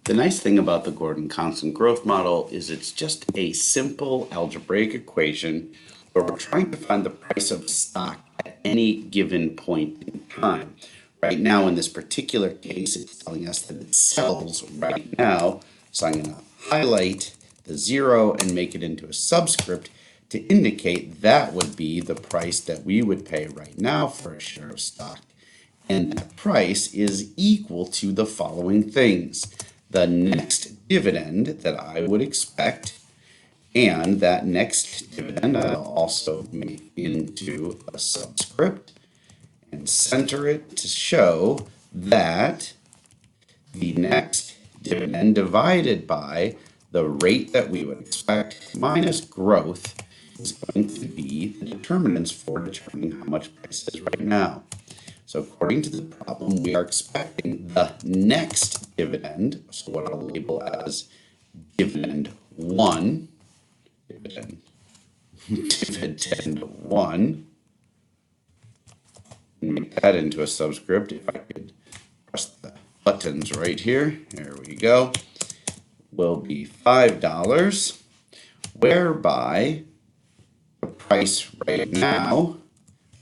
The nice thing about the Gordon constant growth model is it's just a simple algebraic equation where we're trying to find the price of stock at any given point in time. Right now, in this particular case, it's telling us that it sells right now. So I'm going to highlight the 0 and make it into a subscript to indicate that would be the price that we would pay right now for a share of stock. And that price is equal to the following things: the next dividend that I would expect, and that next dividend I'll also make into a subscript and center it to show that the next dividend divided by the rate that we would expect minus growth is going to be the determinants for determining how much price is right now. So according to the problem, we are expecting the next dividend, so what I'll label as dividend 1, dividend 1, make that into a subscript. If I could press the buttons right here, there we go, will be $5, whereby the price right now,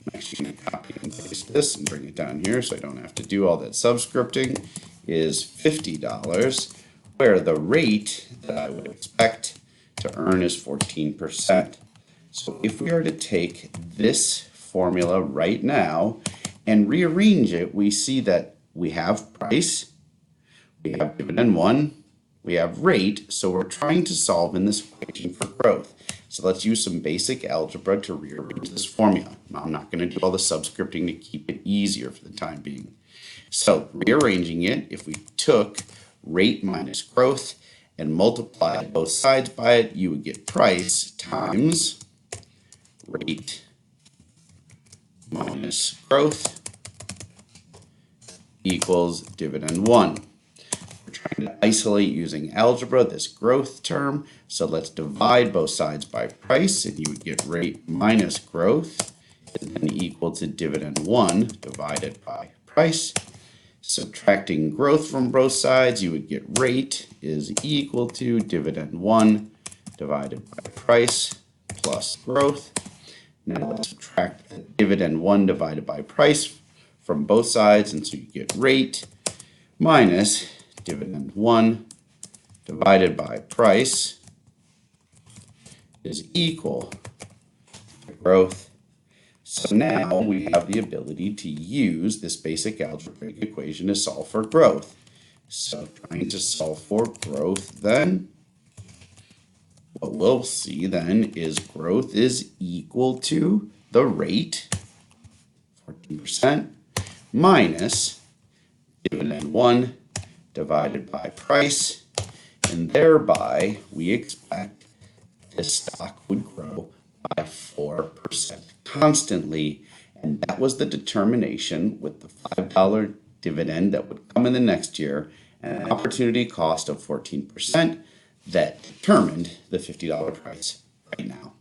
I'm actually going to copy and paste this and bring it down here so I don't have to do all that subscripting, is $50, where the rate that I would expect to earn is 14%. So if we are to take this formula right now and rearrange it, we see that we have price, we have dividend 1, we have rate, so we're trying to solve in this equation for growth. So let's use some basic algebra to rearrange this formula. Now, I'm not going to do all the subscripting to keep it easier for the time being. So rearranging it, if we took rate minus growth and multiplied both sides by it, you would get price times rate minus growth equals dividend 1. We're trying to isolate using algebra this growth term, so let's divide both sides by price, and you would get rate minus growth is then equal to dividend 1 divided by price. Subtracting growth from both sides, you would get rate is equal to dividend 1 divided by price plus growth. Now let's subtract the dividend 1 divided by price from both sides, and so you get rate minus dividend 1 divided by price is equal to growth. So now we have the ability to use this basic algebraic equation to solve for growth. So trying to solve for growth then, what we'll see then is growth is equal to the rate, 14%, minus dividend 1 divided by price, and thereby we expect this stock would grow by 4% constantly, and that was the determination with the $5 dividend that would come in the next year and an opportunity cost of 14% that determined the $50 price right now.